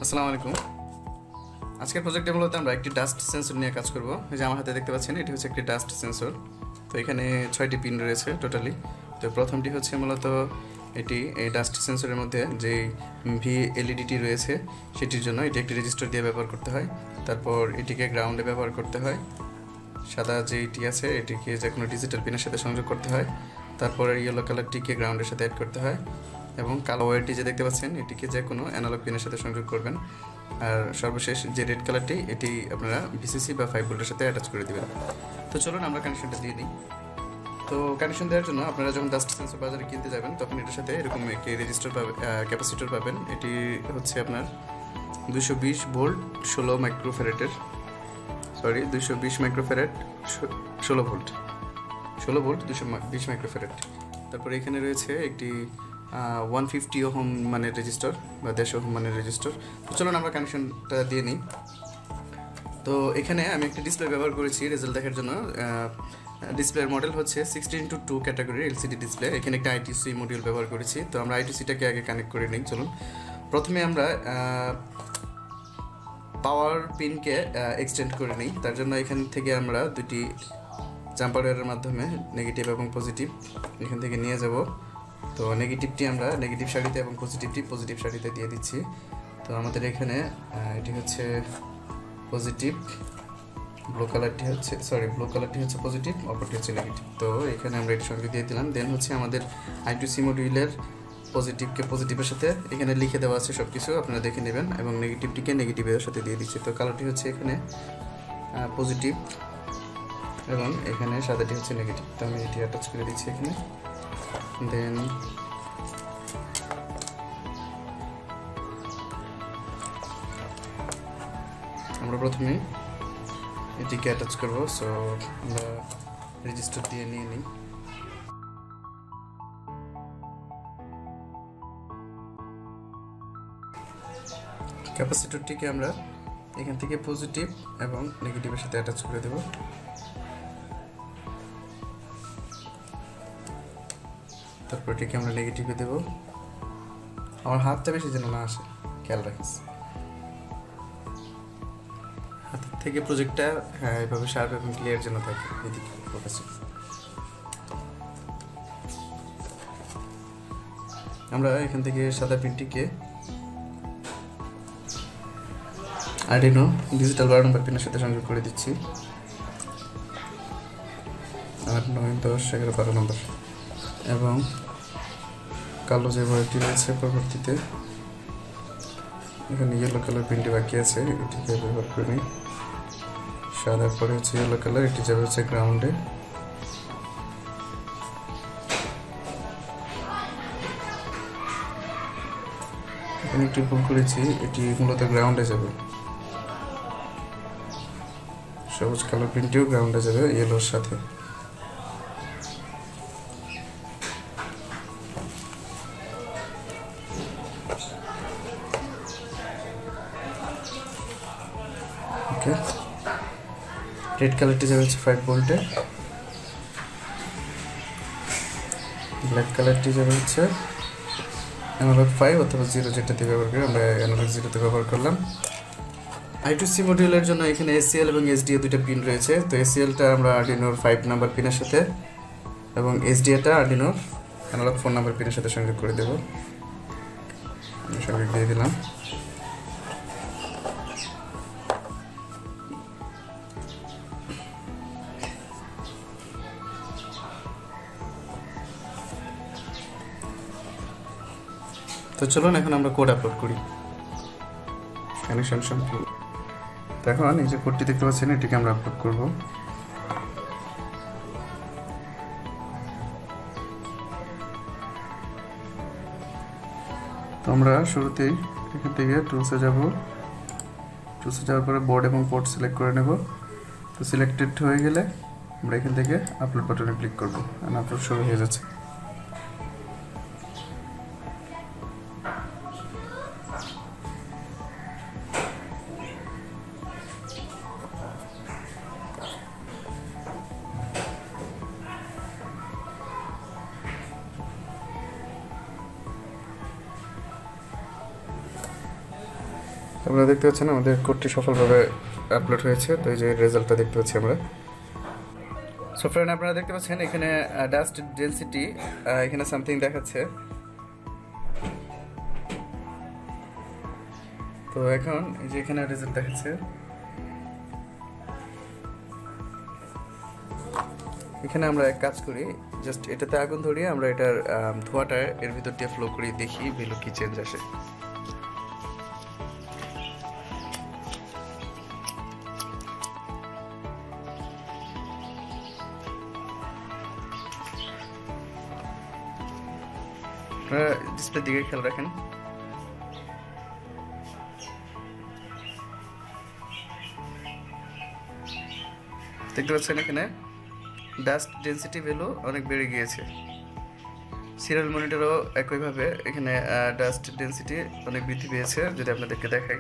আসসালামু আলাইকুম। আজকের প্রজেক্টে মূলত আমরা একটি ডাস্ট সেন্সর নিয়ে কাজ করব। এই যে আমার হাতে দেখতে পাচ্ছেন, এটি হচ্ছে একটি ডাস্ট সেন্সর। তো এখানে 6টি পিন রয়েছে টোটালি। তো প্রথমটি হচ্ছে মূলত এই ডাস্ট সেন্সরের মধ্যে যে ভি এলইডিটি রয়েছে সেটির জন্য এটি একটি রেজিস্টার দিয়ে ব্যবহার করতে হয়। তারপর এটিকে গ্রাউন্ডে ব্যবহার করতে হয়। সাদা যেটি আছে এটিকে যে কোনো ডিজিটাল পিনের সাথে সংযোগ করতে হয়। তারপর ইয়েলো কালারটিকে গ্রাউন্ডের সাথে অ্যাড করতে হয় এবং কালো ওয়্যারটি যে দেখতে পাচ্ছেন এটিকে যে কোনো অ্যানালগ পিনের সাথে সংযোগ করবেন। আর সর্বশেষ যে রেড কালারটি এটি আপনারা ভিসিসি বা 5 ভোল্টের সাথে অ্যাটাচ করে দেবেন। তো চলুন আমরা কানেকশনটা দিয়ে দিই। তো কানেকশন দেওয়ার জন্য আপনারা যখন ডাস্ট সেন্সর বাজারে কিনতে যাবেন তখন এটার সাথে এরকম একটি রেজিস্টার ক্যাপাসিটর পাবেন। এটি হচ্ছে আপনার 220 ভোল্ট 16 মাইক্রোফ্যারাডের 220 মাইক্রোফ্যারাড 16 ভোল্ট 220 মাইক্রোফ্যারাড। তারপরে এখানে রয়েছে একটি 150 ওহম মানের রেজিস্টার বা 150 ওহম মানের রেজিস্টার। তো চলুন আমরা কানেকশনটা দিয়ে নিই। তো এখানে আমি একটি ডিসপ্লে ব্যবহার করেছি রেজাল্ট দেখার জন্য। ডিসপ্লের মডেল হচ্ছে 16:2 ক্যাটাগরির এলসিডি ডিসপ্লে। এখানে একটা আইটিসি মডিউল ব্যবহার করেছি। তো আমরা আইটিসিটাকে আগে কানেক্ট করে নিই। চলুন প্রথমে আমরা পাওয়ার পিনকে এক্সটেন্ড করে নিই। তার জন্য এখান থেকে আমরা দুটি জাম্পার ওয়্যারের মাধ্যমে নেগেটিভ এবং পজিটিভ এখান থেকে নিয়ে যাব। তো নেগেটিভটি আমরা নেগেটিভ সারিতে এবং পজিটিভটি পজিটিভ সারিতে দিয়ে দিচ্ছি। তো আমাদের এখানে এটি হচ্ছে পজিটিভ, ব্লু কালারটি হচ্ছে পজিটিভ, অপরটি হচ্ছে নেগেটিভ। তো এখানে আমরা এটির সঙ্গে দিয়ে দিলাম। দেন হচ্ছে আমাদের আইটিসি মডিউলের পজিটিভকে পজিটিভের সাথে এখানে লিখে দেওয়া আছে সব কিছু, আপনারা দেখে নেবেন, এবং নেগেটিভটিকে নেগেটিভের সাথে দিয়ে দিচ্ছি। তো কালারটি হচ্ছে এখানে পজিটিভ এবং এখানে সাদাটি হচ্ছে নেগেটিভ। তো আমি এটি অ্যাটাচ করে দিচ্ছি এখানে। দেন আমরা প্রথমে এটিকে অ্যাটাচ করব। সো আমরা রেজিস্টার দিয়ে নিয়ে নিই। ক্যাপাসিটরটিকে আমরা এখান থেকে পজিটিভ এবং নেগেটিভের সাথে অ্যাটাচ করে দেব। তারপর এটিকে আমরা নেগেটিভে দেব। আমার হাতটা বেশি যেন না আসে, খেয়াল রাখিস। হাতের থেকে প্রজেক্টটা এভাবে শার্প এবং ক্লিয়ার যেন থাকে। এদিকে আমরা এখান থেকে সাদা পিনটিকে আরডিনো ডিজিটাল 12 নম্বর পিনের সাথে সংযোগ করে দিচ্ছি। 8, 9, 10, 11, 12 নম্বর। এবং কালো যে ওয়্যারটি রয়েছে পরবর্তীতে এখানে ইয়েলো কালার পিনটি বাকি আছে, এটিকে ব্যবহার করে নিই। সাদার পরে হচ্ছে ইয়েলো কালার, এটি যাবে হচ্ছে গ্রাউন্ডে। এখানে একটু ভুল করেছি, এটি মূলত গ্রাউন্ডে যাবে। সবুজ কালার পিনটিও গ্রাউন্ডে যাবে ইয়েলোর সাথে। ওকে, রেড কালারটি যাবে হচ্ছে 5 ভোল্টে, ব্ল্যাক কালারটি যাবে হচ্ছে অ্যানালগ 5 অথবা 0 যেটাতে ব্যবহার করি। আমরা অ্যানালগ 0তে ব্যবহার করলাম। আইটিসি মডিউলের জন্য এখানে এসিএল এবং এসডিএ দুইটা পিন রয়েছে। তো এসিএলটা আমরা আরডিনোর 5 নাম্বার পিনের সাথে এবং এসডিএটা আরডিনোর অ্যানালগ 4 নাম্বার পিনের সাথে সংযোগ করে দেব। সংযোগ দিয়ে দিলাম। তো চলুন এখন আমরা কোড আপলোড করি। কানেকশন সম্পূর্ণ। এখন এই যে কোডটি দেখতে পাচ্ছেন এটিকে আমরা আপলোড করব। তো আমরা শুরুতেই এখান থেকে টুলসে যাওয়ার পরে বোর্ড এবং পোর্ট সিলেক্ট করে নেব। তো সিলেক্টেড হয়ে গেলে আমরা এখান থেকে আপলোড বাটনে ক্লিক করব, আর আপলোড শুরু হয়ে যাচ্ছে। আপনারা দেখতে পাচ্ছেন আমাদের কোডটি সফলভাবে আপলোড হয়েছে। তো এই যে রেজাল্টটা দেখতে পাচ্ছি আমরা। সো ফ্রেন্ড, আপনারা দেখতে পাচ্ছেন এখানে ডাস্ট ডেনসিটি এখানে সামথিং দেখাচ্ছে। তো এখন এই যে এখানে রেজাল্ট দেখাচ্ছে। এখানে আমরা এক কাজ করি, জাস্ট এটাতে আগুন ধরিয়ে আমরা এটার ধোঁয়াটা এর ভিতর দিয়ে ফ্লো করি, দেখি ভ্যালু কি চেঞ্জ আসে। আপনারা ডিসপ্লের দিকে খেয়াল রাখেন। দেখতে পাচ্ছেন এখানে ডাস্ট ডেনসিটি ভ্যালু অনেক বেড়ে গিয়েছে। সিরিয়াল মনিটরও একইভাবে এখানে ডাস্ট ডেনসিটি অনেক বৃদ্ধি পেয়েছে। যদি আপনাদেরকে দেখাই,